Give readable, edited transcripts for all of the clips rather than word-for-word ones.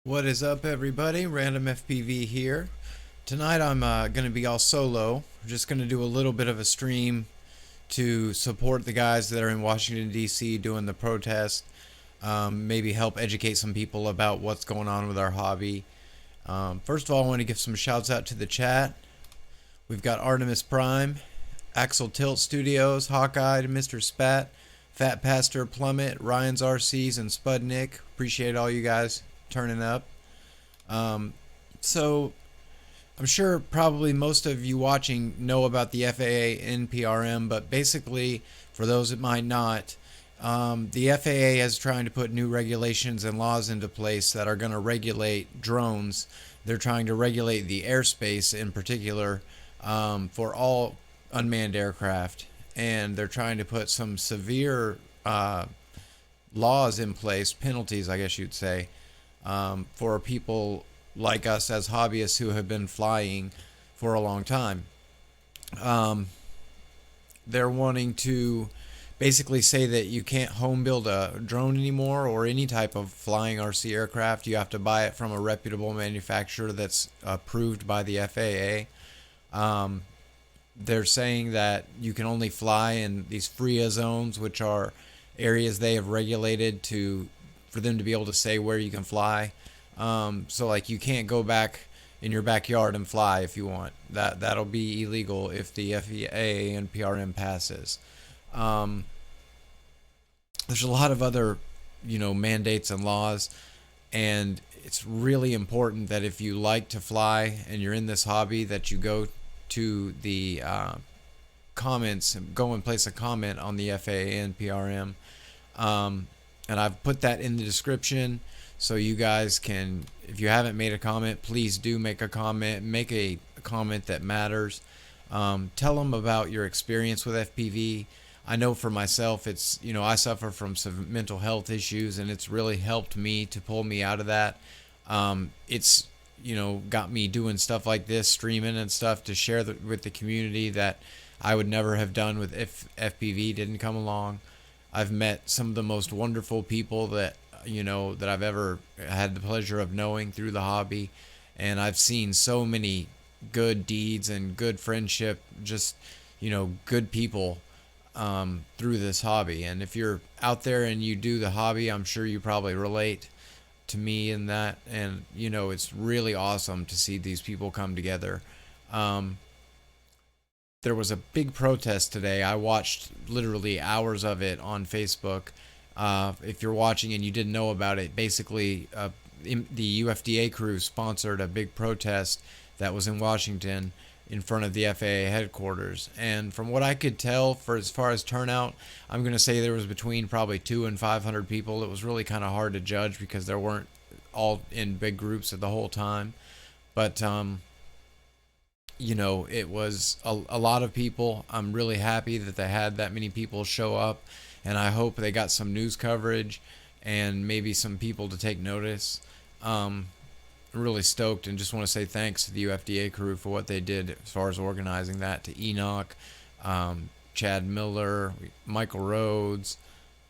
What is up, everybody? Random FPV here. Tonight I'm going to be all solo. We're just going to do a little bit of a stream to support the guys that are in Washington, D.C. doing the protest. Maybe help educate some people about what's going on with our hobby. First of all, I want to give some shouts out to the chat. We've got Artemis Prime, Axel Tilt Studios, Hawkeye, Mr. Spat, Fat Pastor, Plummet, Ryan's RCs, and Spudnik. Appreciate all you guys turning up. So I'm sure probably most of you watching know about the FAA NPRM, but basically, for those that might not, the FAA is trying to put new regulations and laws into place that are going to regulate drones. They're trying to regulate the airspace in particular for all unmanned aircraft, and they're trying to put some severe laws in place, penalties, I guess you'd say, for people like us as hobbyists who have been flying for a long time. They're wanting to basically say that you can't home build a drone anymore or any type of flying RC aircraft. You have to buy it from a reputable manufacturer that's approved by the FAA. They're saying that you can only fly in these FRIA zones, which are areas they have regulated for them to be able to say where you can fly. So like you can't go back in your backyard and fly if you want. That'll be illegal if the FAA and PRM passes. There's a lot of other, mandates and laws, and it's really important that if you like to fly and you're in this hobby, that you go to the comments and go and place a comment on the FAA and PRM. And I've put that in the description so you guys can, if you haven't made a comment, please do make a comment. Make a comment that matters. Tell them about your experience with FPV. I know for myself, it's, I suffer from some mental health issues, and it's really helped me to pull me out of that. It's, got me doing stuff like this, streaming and stuff to share with the community that I would never have done with if FPV didn't come along. I've met some of the most wonderful people that that I've ever had the pleasure of knowing through the hobby, and I've seen so many good deeds and good friendship, just good people through this hobby. And if you're out there and you do the hobby, I'm sure you probably relate to me in that, and it's really awesome to see these people come together. There was a big protest today. I watched literally hours of it on Facebook. If you're watching and you didn't know about it, basically the UFDA crew sponsored a big protest that was in Washington in front of the FAA headquarters. And from what I could tell, for as far as turnout, I'm going to say there was between probably 200 and 500 people. It was really kind of hard to judge because there weren't all in big groups the whole time. But it was a lot of people. I'm really happy that they had that many people show up, and I hope they got some news coverage and maybe some people to take notice. I'm really stoked and just want to say thanks to the UFDA crew for what they did as far as organizing that, to Enoch, Chad Miller, Michael Rhodes,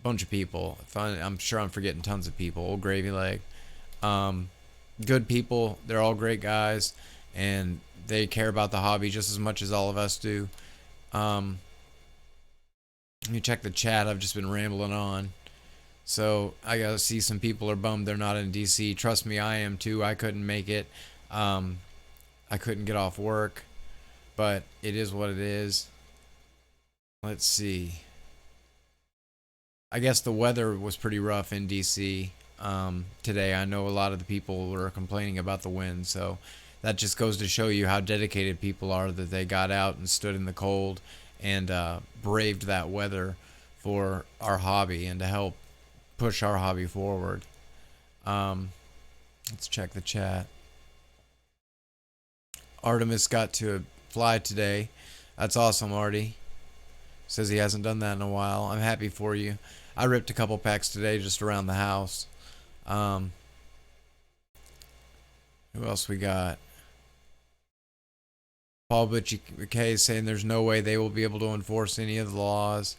a bunch of people. I'm sure I'm forgetting tons of people. Old Gravy Leg. Good people. They're all great guys, and they care about the hobby just as much as all of us do. Let me check the chat. I've just been rambling on. So I gotta see some people are bummed they're not in DC. Trust me, I am too. I couldn't make it. I couldn't get off work, but it is what it is. Let's see. I guess the weather was pretty rough in DC today. I know a lot of the people were complaining about the wind, so that just goes to show you how dedicated people are, that they got out and stood in the cold and braved that weather for our hobby and to help push our hobby forward. Let's check the chat. Artemis got to fly today. That's awesome, Artie. Says he hasn't done that in a while. I'm happy for you. I ripped a couple packs today just around the house. Who else we got? Paul Butchie McKay saying there's no way they will be able to enforce any of the laws.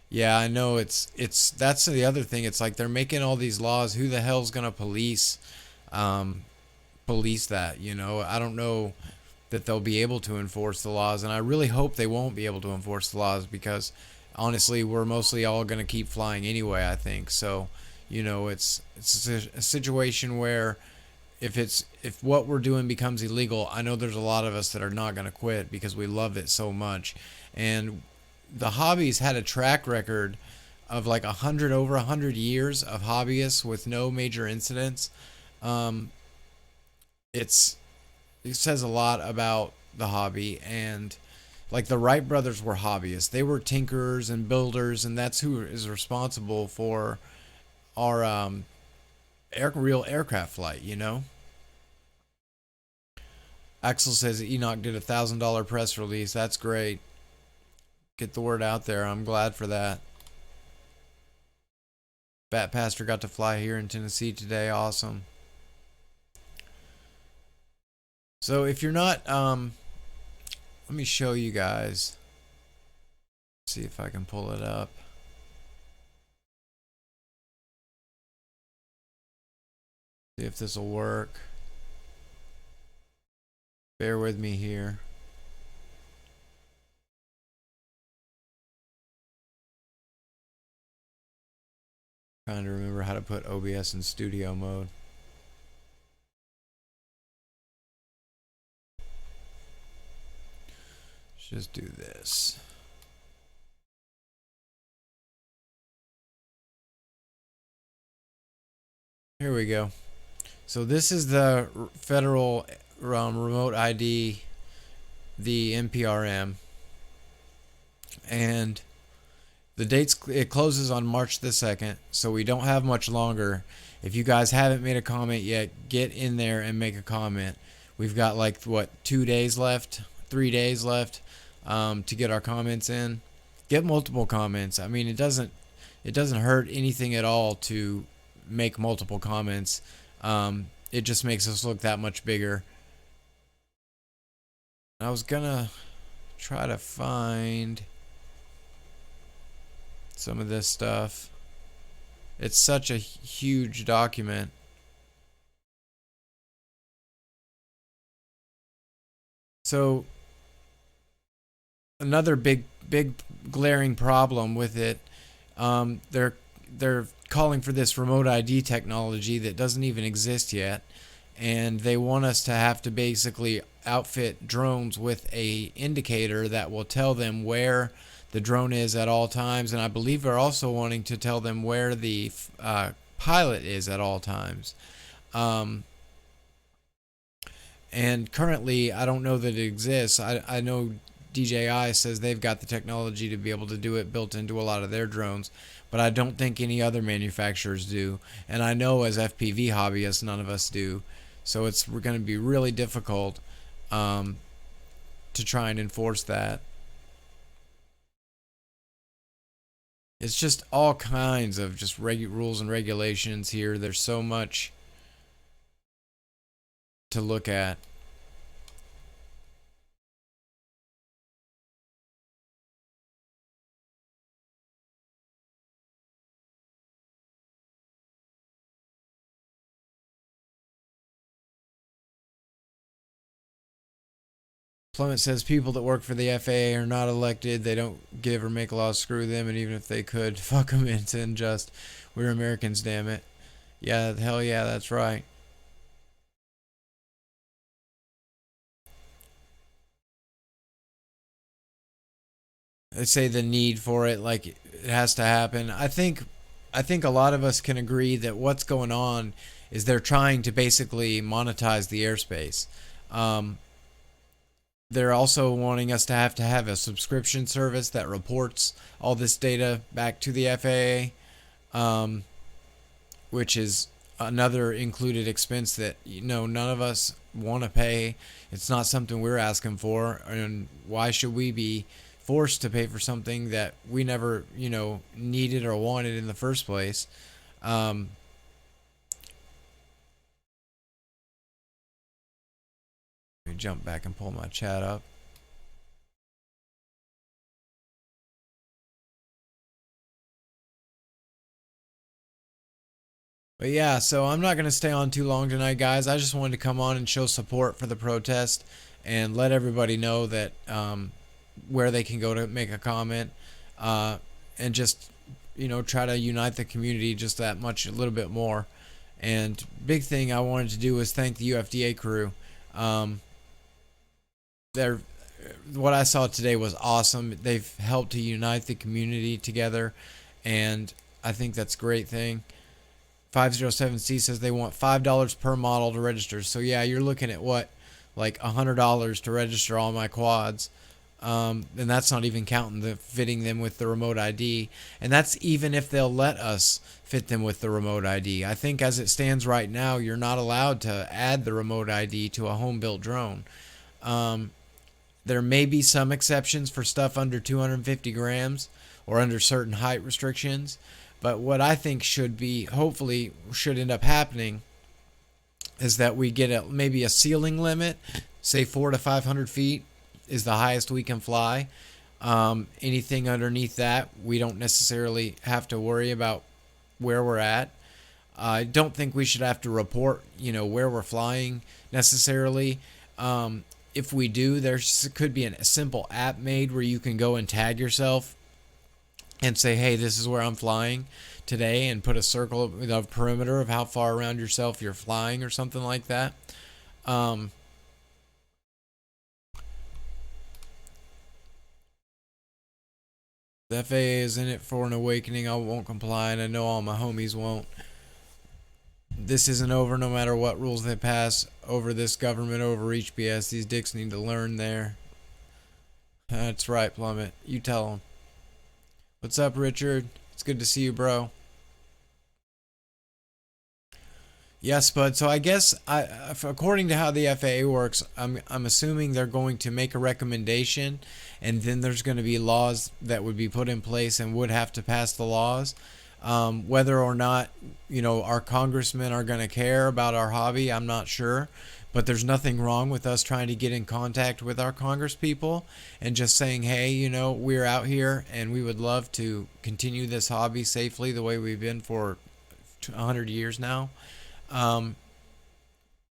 Yeah, I know. It's that's the other thing. It's like they're making all these laws. Who the hell's gonna police um, police that. You know, I don't know that they'll be able to enforce the laws, and I really hope they won't be able to enforce the laws, because honestly, we're mostly all going to keep flying anyway, I think. So, you know, it's a situation where if what we're doing becomes illegal, I know there's a lot of us that are not going to quit because we love it so much. And the hobby's had a track record of like over 100 years of hobbyists with no major incidents. Um, it's it says a lot about the hobby. And like the Wright brothers were hobbyists. They were tinkerers and builders, and that's who is responsible for our real aircraft flight. You know. Axel says Enoch did $1,000 press release. That's great. Get the word out there. I'm glad for that. Bat Pastor got to fly here in Tennessee today. Awesome. So if you're not, let me show you guys. See if I can pull it up. See if this will work. Bear with me here. Trying to remember how to put OBS in studio mode. Let's just do this. Here we go. So this is the federal remote ID, the NPRM, and it closes on March the 2nd, so we don't have much longer. If you guys haven't made a comment yet, get in there and make a comment. We've got like what 2 days left, 3 days left to get our comments in. Get multiple comments. I mean, it doesn't hurt anything at all to make multiple comments. It just makes us look that much bigger. I was gonna try to find some of this stuff. It's such a huge document. So another big glaring problem with it, they're calling for this remote ID technology that doesn't even exist yet, and they want us to have to basically outfit drones with a indicator that will tell them where the drone is at all times, and I believe they're also wanting to tell them where the pilot is at all times. And currently, I don't know that it exists. I know DJI says they've got the technology to be able to do it built into a lot of their drones, but I don't think any other manufacturers do. And I know as FPV hobbyists, none of us do. So it's going to be really difficult to try and enforce that. It's just all kinds of just rules and regulations here. There's so much to look at. Clement says people that work for the FAA are not elected. They don't give or make laws. Screw them. And even if they could, fuck them. It's unjust. We're Americans, damn it. Yeah, hell yeah, that's right. They say the need for it, like it has to happen. I think a lot of us can agree that what's going on is they're trying to basically monetize the airspace. Um, they're also wanting us to have a subscription service that reports all this data back to the FAA, which is another included expense that none of us want to pay. It's not something we're asking for, and why should we be forced to pay for something that we never needed or wanted in the first place? Um, Let me jump back and pull my chat up. But yeah, so I'm not going to stay on too long tonight, guys. I just wanted to come on and show support for the protest and let everybody know that where they can go to make a comment, and just, try to unite the community just that much, a little bit more. And big thing I wanted to do was thank the UFDA crew. Um, they're What I saw today was awesome. They've helped to unite the community together, and I think that's a great thing. 507C says they want $5 per model to register. So yeah, you're looking at what, like $100 to register all my quads, and that's not even counting the fitting them with the remote ID, and that's even if they'll let us fit them with the remote ID. I think as it stands right now, you're not allowed to add the remote ID to a home-built drone. There may be some exceptions for stuff under 250 grams or under certain height restrictions. But what I think hopefully should end up happening is that we get maybe a ceiling limit, say 400 to 500 feet is the highest we can fly. Anything underneath that, we don't necessarily have to worry about where we're at. I don't think we should have to report, where we're flying necessarily. If we do, there could be a simple app made where you can go and tag yourself and say, hey, this is where I'm flying today, and put a circle of a perimeter of how far around yourself you're flying or something like that. The FAA is in it for an awakening. I won't comply, and I know all my homies won't. This isn't over no matter what rules they pass over this government overreach BS. These dicks need to learn there. That's right, Plummet. You tell them. What's up, Richard? It's good to see you, bro. Yes, bud. So I guess, according to how the FAA works, I'm assuming they're going to make a recommendation, and then there's going to be laws that would be put in place and would have to pass the laws. Whether or not, our congressmen are going to care about our hobby, I'm not sure. But there's nothing wrong with us trying to get in contact with our congresspeople and just saying, hey, we're out here and we would love to continue this hobby safely the way we've been for 100 years now.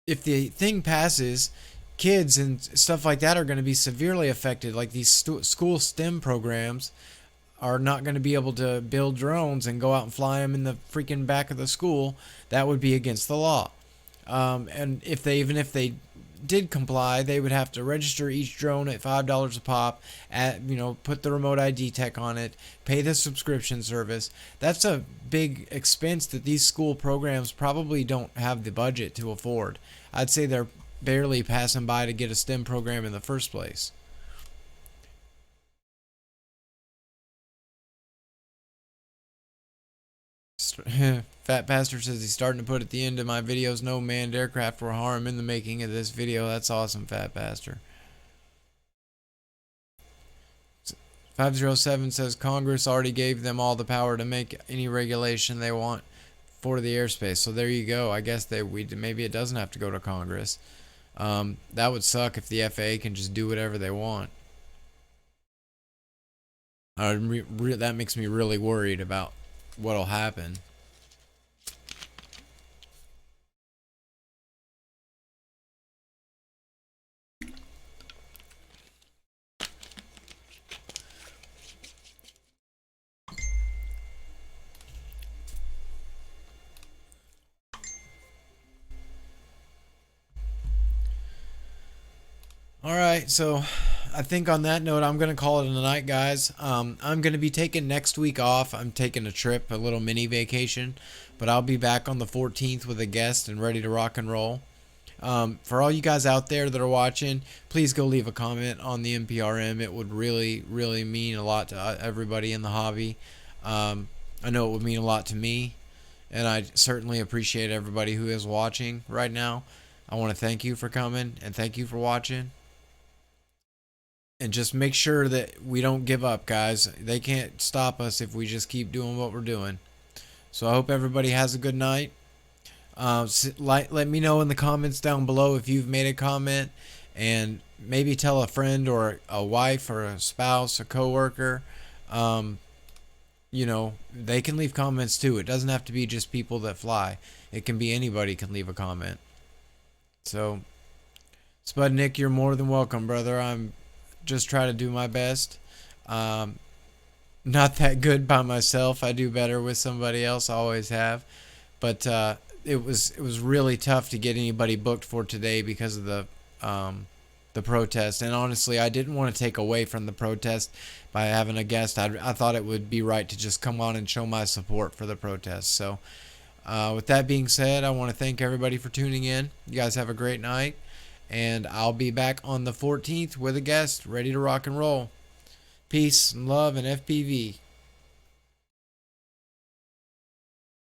If the thing passes, kids and stuff like that are going to be severely affected. Like these school STEM programs are not going to be able to build drones and go out and fly them in the freaking back of the school. That would be against the law. And even if they did comply, they would have to register each drone at $5 a pop, put the remote ID tech on it, pay the subscription service. That's a big expense that these school programs probably don't have the budget to afford. I'd say they're barely passing by to get a STEM program in the first place. Fat Pastor says he's starting to put at the end of my videos, no manned aircraft were harmed in the making of this video. That's awesome, Fat Pastor. 507 says Congress already gave them all the power to make any regulation they want for the airspace. So there you go. I guess maybe it doesn't have to go to Congress. That would suck if the FAA can just do whatever they want. That makes me really worried about what'll happen. All right, so I think on that note, I'm going to call it a night, guys. I'm going to be taking next week off. I'm taking a trip, a little mini vacation, but I'll be back on the 14th with a guest and ready to rock and roll. For all you guys out there that are watching, please go leave a comment on the NPRM. It would really, really mean a lot to everybody in the hobby. I know it would mean a lot to me, and I certainly appreciate everybody who is watching right now. I want to thank you for coming and thank you for watching. And just make sure that we don't give up, guys. They can't stop us if we just keep doing what we're doing. So I hope everybody has a good night. Let me know in the comments down below if you've made a comment, and maybe tell a friend or a wife or a spouse, a coworker. you know, they can leave comments too. It doesn't have to be just people that fly. It can be anybody can leave a comment. So, Spudnik, you're more than welcome, brother. I'm just trying to do my best. Um, Not that good by myself. I do better with somebody else. I always have. But it was really tough to get anybody booked for today because of the protest. And honestly, I didn't want to take away from the protest by having a guest. I thought it would be right to just come on and show my support for the protest. So with that being said, I want to thank everybody for tuning in. You guys have a great night. And I'll be back on the 14th with a guest ready to rock and roll. Peace and love and FPV.